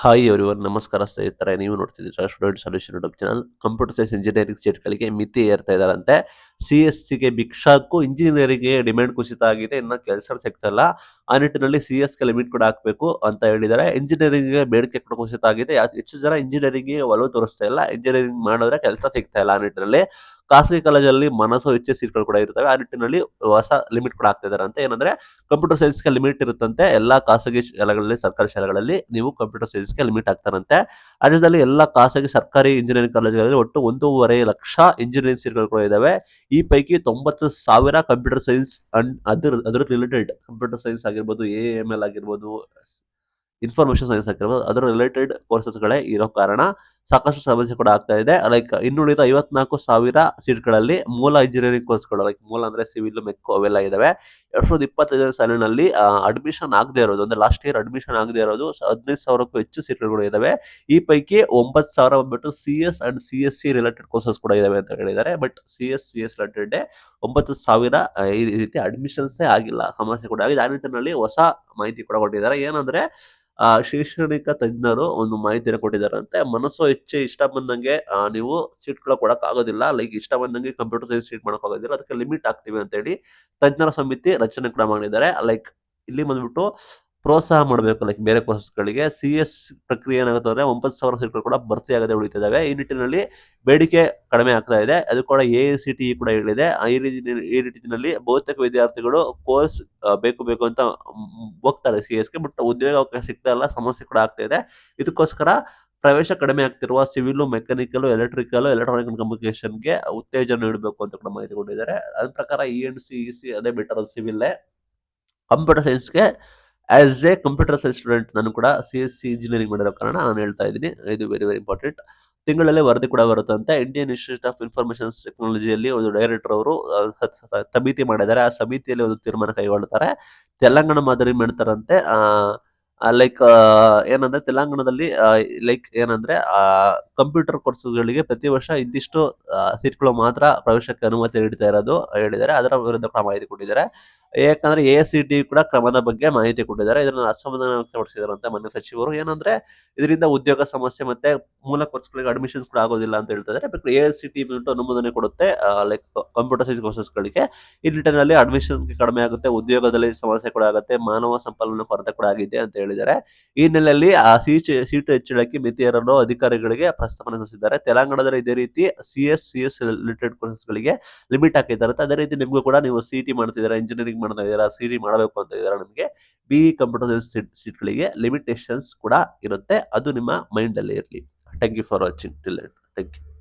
Hi everyone ನಮಸ್ಕಾರ ಸ್ನೇಹಿತರೆ, ನೀವು ನೋಡ್ತಿದ್ದೀರಾ student solution YouTube channel. Computer science engineering ಸೀಟ್ಗಳಿಗೆ ಮಿತಿ ಏರ್ತಾ ಇದ್ದಾರಂತೆ. CSCಗೆ ಭಿಕ್ಷಾಕು ಇಂಜಿನಿಯರಿಂಗ್ಗೆ ಡಿಮ್ಯಾಂಡ್ ಕುಸಿತ ಆಗಿದೆ, ಇನ್ನು ಕೆಲಸ ಸಿಗ್ತಾ ಇಲ್ಲ. ಆ ನಿಟ್ಟಿನಲ್ಲಿ CSಗೆ ಲಿಮಿಟ್ ಕೂಡ ಹಾಕಬೇಕು ಅಂತ ಹೇಳಿದ್ದಾರೆ. ಇಂಜಿನಿಯರಿಂಗ್ಗೆ ಬೇಡಿಕೆ ಕೂಡ ಕುಸಿತ ಆಗಿದೆ. ಹೆಚ್ಚು ಜನ ಇಂಜಿನಿಯರಿಂಗ್ಗೆ ಒಲವು ತೋರಿಸ್ತಾ ಇಲ್ಲ. ಇಂಜಿನಿಯರಿಂಗ್ ಮಾಡಿದ್ರೆ ಕೆಲಸ ಸಿಗ್ತಾ ಇಲ್ಲ. ಆ ನಿಟ್ಟಿನಲ್ಲಿ ಖಾಸಗಿ ಕಾಲೇಜಲ್ಲಿ ಮನಸ್ಸು ಹೆಚ್ಚು ಸೀಟ್ಗಳು ಕೂಡ ಇರ್ತವೆ. ಆ ನಿಟ್ಟಿನಲ್ಲಿ ಹೊಸ ಲಿಮಿಟ್ ಕೂಡ ಆಗ್ತಾ ಇದ್ದಾರೆ ಅಂತ. ಏನಂದ್ರೆ ಕಂಪ್ಯೂಟರ್ ಸೈನ್ಸ್ಗೆ ಲಿಮಿಟ್ ಇರುತ್ತಂತೆ. ಎಲ್ಲಾ ಖಾಸಗಿ ಶಾಲೆಗಳಲ್ಲಿ, ಸರ್ಕಾರಿ ಶಾಲೆಗಳಲ್ಲಿ ನೀವು ಕಂಪ್ಯೂಟರ್ ಸೈನ್ಸ್ಗೆ ಲಿಮಿಟ್ ಆಗ್ತಾರಂತೆ. ರಾಜ್ಯದಲ್ಲಿ ಎಲ್ಲ ಖಾಸಗಿ ಸರ್ಕಾರಿ ಇಂಜಿನಿಯರಿಂಗ್ ಕಾಲೇಜುಗಳಲ್ಲಿ ಒಟ್ಟು 1.5 ಲಕ್ಷ ಇಂಜಿನಿಯರಿಂಗ್ ಸೀಟ್ಗಳು ಕೂಡ ಇದಾವೆ. ಈ ಪೈಕಿ 90,000 ಕಂಪ್ಯೂಟರ್ ಸೈನ್ಸ್ ಅಂಡ್ ಅದರ ರಿಲೇಟೆಡ್ ಕಂಪ್ಯೂಟರ್ ಸೈನ್ಸ್ ಆಗಿರ್ಬೋದು, AML ಆಗಿರ್ಬೋದು, ಇನ್ಫಾರ್ಮೇಶನ್ ಸೈನ್ಸ್ ಆಗಿರ್ಬೋದು, ಅದರ ರಿಲೇಟೆಡ್ ಕೋರ್ಸಸ್ಗಳೇ ಇರೋ ಕಾರಣ ಸಾಕಷ್ಟು ಸಮಸ್ಯೆ ಕೂಡ ಆಗ್ತಾ ಇದೆ. ಲೈಕ್ ಇನ್ನುಳಿದ 54,000 ಸೀಟ್ಗಳಲ್ಲಿ ಮೂಲ ಇಂಜಿನಿಯರಿಂಗ್ ಕೋರ್ಸ್ಗಳು, ಲೈಕ್ ಮೂಲ ಅಂದ್ರೆ ಸಿವಿಲ್, ಮೆಕ್ಕು ಅವೆಲ್ಲ ಇದಾವೆ. 2025 ಸಾಲಿನಲ್ಲಿ ಅಡ್ಮಿಷನ್ ಆಗದೆ ಇರೋದು, ಅಂದ್ರೆ ಲಾಸ್ಟ್ ಇಯರ್ ಅಡ್ಮಿಷನ್ ಆಗದೆ ಇರೋದು 15,000ಕ್ಕೂ ಹೆಚ್ಚು ಸೀಟ್ಗಳು ಇದಾವೆ. ಈ ಪೈಕಿ 9,000 ಬಂದ್ಬಿಟ್ಟು CS and CSC related courses ಕೂಡ ಇದಾವೆ ಅಂತ ಹೇಳಿದ್ದಾರೆ. ಬಟ್ CS ರಿಲೇಟೆಡ್ 9,000 ಈ ರೀತಿ ಅಡ್ಮಿಷನ್ಸೇ ಆಗಿಲ್ಲ, ಸಮಸ್ಯೆ ಕೂಡ ಆಗಿದೆ. ಆ ನಿಟ್ಟಿನಲ್ಲಿ ಹೊಸ ಮಾಹಿತಿ ಕೂಡ ಕೊಟ್ಟಿದ್ದಾರೆ. ಏನಂದ್ರೆ ಶೈಕ್ಷಣಿಕ ತಜ್ಞರು ಒಂದು ಮಾಹಿತಿಯನ್ನು ಕೊಟ್ಟಿದ್ದಾರಂತೆ. ಮನಸ್ಸು ಹೆಚ್ಚು ಇಷ್ಟ ಬಂದಂಗೆ ನೀವು ಸೀಟ್ಗಳು ಕೊಡಕ್ ಆಗೋದಿಲ್ಲ. ಲೈಕ್ ಇಷ್ಟ ಬಂದಂಗೆ ಕಂಪ್ಯೂಟರ್ ಸೈನ್ಸ್ ಸೀಟ್ ಮಾಡಕ್ ಆಗೋದಿಲ್ಲ, ಅದಕ್ಕೆ ಲಿಮಿಟ್ ಹಾಕ್ತೀವಿ ಅಂತ ಹೇಳಿ ತಜ್ಞರ ಸಮಿತಿ ರಚನೆ ಕೂಡ ಮಾಡಿದ್ದಾರೆ. ಲೈಕ್ ಇಲ್ಲಿ ಬಂದ್ಬಿಟ್ಟು ಪ್ರೋತ್ಸಾಹ ಮಾಡಬೇಕು, ಲೈಕ್ ಬೇರೆ ಕೋರ್ಸಸ್ಗಳಿಗೆ. CS ಪ್ರಕ್ರಿಯೆ ಏನಾಗುತ್ತೆ ಅಂದ್ರೆ 9,000 ಸೀಟ್ಗಳು ಕೂಡ ಭರ್ತಿ ಆಗದೆ ಉಳಿತಿದ್ದಾವೆ. ಈ ನಿಟ್ಟಿನಲ್ಲಿ ಬೇಡಿಕೆ ಕಡಿಮೆ ಆಗ್ತಾ ಇದೆ. ಅದು ಕೂಡ AICTE ಕೂಡ ಹೇಳಿದೆ. ಈ ನಿಟ್ಟಿನಲ್ಲಿ ಬಹುತೇಕ ವಿದ್ಯಾರ್ಥಿಗಳು ಕೋರ್ಸ್ ಬೇಕು ಬೇಕು ಅಂತ ಹೋಗ್ತಾರೆ CSಗೆ, ಬಟ್ ಉದ್ಯೋಗ ಅವಕಾಶ ಸಿಗ್ತಾ ಇಲ್ಲ, ಸಮಸ್ಯೆ ಕೂಡ ಆಗ್ತಾ ಇದೆ. ಇದಕ್ಕೋಸ್ಕರ ಪ್ರವೇಶ ಕಡಿಮೆ ಆಗ್ತಿರುವ civil, mechanical, electrical, electronic and ಕಮ್ಯುನಿಕೇಶನ್ಗೆ ಉತ್ತೇಜನ ನೀಡಬೇಕು ಅಂತ ಕೂಡ ಮಾಹಿತಿ ಕೊಟ್ಟಿದ್ದಾರೆ. ಅದ್ರ ಪ್ರಕಾರ ENC ಅದೇ ಬೆಟರ್ ಸಿವಿಲ್. ಕಂಪ್ಯೂಟರ್ ಸೈನ್ಸ್ಗೆ as a computer science student ನಾನು ಕೂಡ CSC ಇಂಜಿನಿಯರಿಂಗ್ ಮಾಡಿರೋ ಕಾರಣ ನಾನು ಹೇಳ್ತಾ ಇದ್ದೀನಿ, ಇದು ವೆರಿ ವೆರಿ ಇಂಪಾರ್ಟೆಂಟ್. ತಿಂಗಳಲ್ಲಿ ವರದಿ ಕೂಡ ಬರುತ್ತಂತೆ. ಇಂಡಿಯನ್ ಇನ್ಸ್ಟಿಟ್ಯೂಟ್ ಆಫ್ ಇನ್ಫಾರ್ಮೇಶನ್ ಟೆಕ್ನಾಲಜಿಯಲ್ಲಿ ಒಂದು ಡೈರೆಕ್ಟರ್ ಅವರು ಸಮಿತಿ ಮಾಡಿದ್ದಾರೆ. ಆ ಸಮಿತಿಯಲ್ಲಿ ಒಂದು ತೀರ್ಮಾನ ಕೈಗೊಳ್ಳುತ್ತಾರೆ. ತೆಲಂಗಾಣ ಮಾದರಿ ಮಾಡ್ತಾರಂತೆ. ಲೈಕ್ ಏನಂದ್ರೆ ತೆಲಂಗಾಣದಲ್ಲಿ ಲೈಕ್ ಏನಂದ್ರೆ ಕಂಪ್ಯೂಟರ್ ಕೋರ್ಸ್ಗಳಿಗೆ ಪ್ರತಿ ವರ್ಷ ಇಂತಿಷ್ಟು ಸೀಟ್ಗಳು ಮಾತ್ರ ಪ್ರವೇಶಕ್ಕೆ ಅನುಮತಿ ನೀಡ್ತಾ ಇರೋದು ಹೇಳಿದ್ದಾರೆ. ಅದರ ವಿರುದ್ಧ ಕೂಡ ಮಾಹಿತಿ ಕೊಟ್ಟಿದ್ದಾರೆ. ಯಾಕಂದ್ರೆ AICTE ಕೂಡ ಕ್ರಮದ ಬಗ್ಗೆ ಮಾಹಿತಿ ಕೊಟ್ಟಿದ್ದಾರೆ. ಇದನ್ನು ಅಸಮಾಧಾನ ವ್ಯಕ್ತಪಡಿಸಿದ್ದಾರೆ ಅಂತ ಮೊನ್ನೆ ಸಚಿವರು. ಏನಂದ್ರೆ ಇದರಿಂದ ಉದ್ಯೋಗ ಸಮಸ್ಯೆ ಮತ್ತೆ ಮೂಲ ಕೋರ್ಸ್ಗಳಿಗೆ ಅಡ್ಮಿಷನ್ಸ್ ಕೂಡ ಆಗೋದಿಲ್ಲ ಅಂತ ಹೇಳ್ತಾ ಇದ್ದಾರೆ. ಬಟ್ AICTE ಬಂದ್ಬಿಟ್ಟು ಅನುಮೋದನೆ ಕೊಡುತ್ತೆ ಲೈಕ್ ಕಂಪ್ಯೂಟರ್ ಸೈನ್ಸ್ ಕೋರ್ಸಸ್ಗಳಿಗೆ. ಈ ನಿಟ್ಟಿನಲ್ಲಿ ಅಡ್ಮಿಷನ್ ಕಡಿಮೆ ಆಗುತ್ತೆ, ಉದ್ಯೋಗದಲ್ಲಿ ಸಮಸ್ಯೆ ಕೂಡ ಆಗುತ್ತೆ, ಮಾನವ ಸಂಪನ್ಮೂಲ ಕೊರತೆ ಕೂಡ ಆಗಿದೆ ಅಂತ ಹೇಳಿದ್ದಾರೆ. ಈ ಹಿನ್ನೆಲೆಯಲ್ಲಿ ಸೀಟು ಹೆಚ್ಚಳಕ್ಕೆ ಮಿತಿ ಏರಲು ಅಧಿಕಾರಿಗಳಿಗೆ ಪ್ರಸ್ತಾವನೆ ಸಲ್ಲಿಸಿದ್ದಾರೆ. ತೆಲಂಗಾಣದಲ್ಲಿ ಇದೇ ರೀತಿ CS ರಿಲೇಟೆಡ್ ಕೋರ್ಸಸ್ಗಳಿಗೆ ಲಿಮಿಟ್ ಹಾಕಿದ್ದಾರೆ. ಅದೇ ರೀತಿ ನಿಮಗೂ ಕೂಡ ನೀವು CET ಮಾಡ್ತಿದ್ದೀರಾ, ಇಂಜಿನಿಯರಿಂಗ್ ಮಾಡ್ತಾ ಇದ್ದೀರಾ, CET ಮಾಡಬೇಕು ಅಂತ ಇದ್ದೀರಾ, ನಿಮಗೆ BE ಕಂಪ್ಯೂಟರ್ ಸೈನ್ಸ್ ಸೀಟ್ಗಳಿಗೆ ಲಿಮಿಟೇಷನ್ಸ್ ಕೂಡ ಇರುತ್ತೆ. ಅದು ನಿಮ್ಮ ಮೈಂಡ್ ಅಲ್ಲಿ ಇರಲಿ. Thank you for watching till end. Thank you.